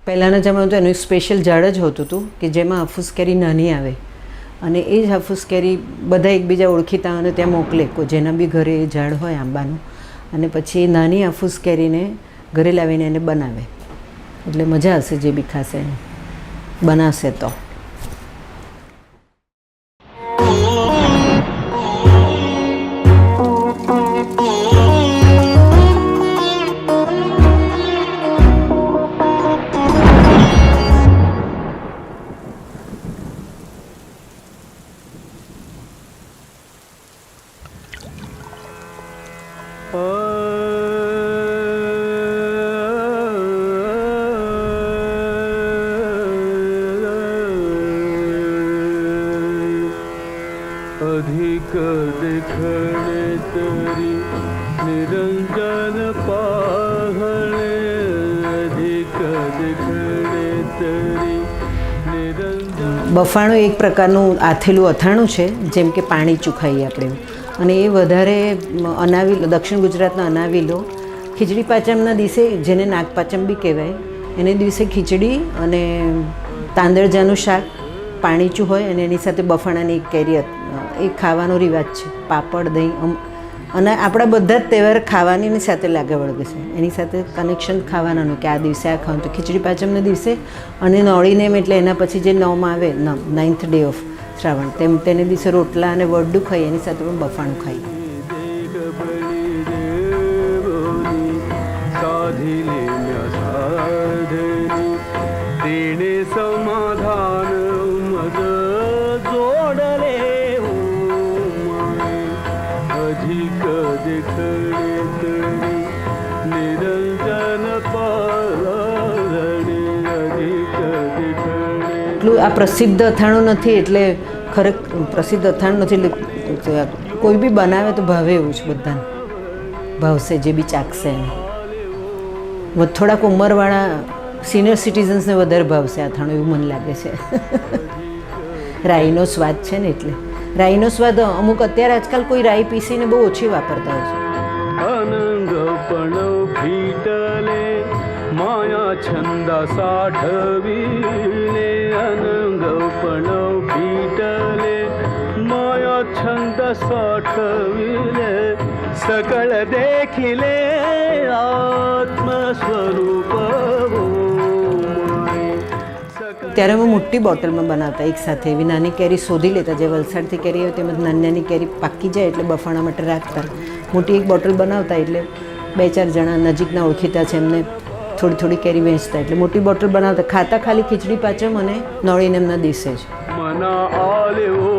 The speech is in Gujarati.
પહેલાંના જમાનામાં તો એનું એક સ્પેશિયલ ઝાડ જ હોતું હતું કે જેમાં હાફૂસ કેરી નાની આવે અને એ જ હાફૂસ કેરી બધા એકબીજા ઓળખીતાઓને ત્યાં મોકલે કોઈ જેના બી ઘરે એ ઝાડ હોય આંબાનું અને પછી એ નાની હાફૂસ કેરીને ઘરે લાવીને એને બનાવે એટલે મજા હશે જે બી ખાશે એને બનાવશે તો. अधिक देखणे तरी निरंजन पाहणे अधिक देखणे तरी निरंजन. બફાણું એક પ્રકારનું આથેલું અથાણું છે જેમ કે પાણી ચૂખાઈએ આપણે અને એ વધારે અનાવિલો દક્ષિણ ગુજરાતના અનાવિલો ખીચડી પાચમના દિવસે જેને નાગપાચમ બી કહેવાય એને દિવસે ખીચડી અને તાંદળજાનું શાક પાણીચું હોય અને એની સાથે બફાણાની કેરી એ ખાવાનો રિવાજ છે. પાપડ દહીં અને આપણા બધા જ તહેવાર ખાવાની સાથે લાગે વળગે છે એની સાથે કનેક્શન ખાવાનાનું કે આ દિવસે આ ખાવાનું તો ખીચડી પાચમના દિવસે અને નોળીને એટલે એના પછી જે નવમાં આવે 9th ડે ઓફ શ્રાવણ તેને દિવસે રોટલા અને વરડું ખાઈએ એની સાથે પણ બફાણું ખાઈએ. समाधान मज जोडले अधिक देखणे तरी निरंजन पारणे अधिक देखणे. એટલું આ પ્રસિદ્ધ અથાણું નથી એટલે પ્રસિદ્ધ અથાણું નથી એટલે કોઈ બી બનાવે તો ભાવે એવું જ બધાને ભાવશે જે બી ચાખશે એને થોડાક ઉંમરવાળા સિનિયર સિટીઝન્સને વધારે ભાવશે અથાણું એવું મને લાગે છે. રાઈનો સ્વાદ છે ને એટલે રાઈનો સ્વાદ અમુક અત્યારે આજકાલ કોઈ રાઈ પીસીને બહુ ઓછી વાપરતા હોય છે. અનંગ પણ ફીટલે માયા છંદ સાઠવીને અનંગ પણ ફીટલે માયા છંદ સાઠવીને સકળ દેખિલે આત્મ સ્વરૂપ. ત્યારે અમે મોટી બોટલમાં બનાવતા એક સાથે એવી નાની કેરી શોધી લેતા જે વલસાડથી કેરી આવે તેમાં નાની નાની કેરી પાકી જાય એટલે બફાણા માટે રાખતા મોટી એક બોટલ બનાવતા એટલે 2-4 જણા નજીકના ઓળખીતા છે એમને થોડી થોડી કેરી વેચતા એટલે મોટી બોટલ બનાવતા ખાતા ખાલી ખીચડી પાચમ અને નોળીને એમના દિવસે જ. મના આલ્યો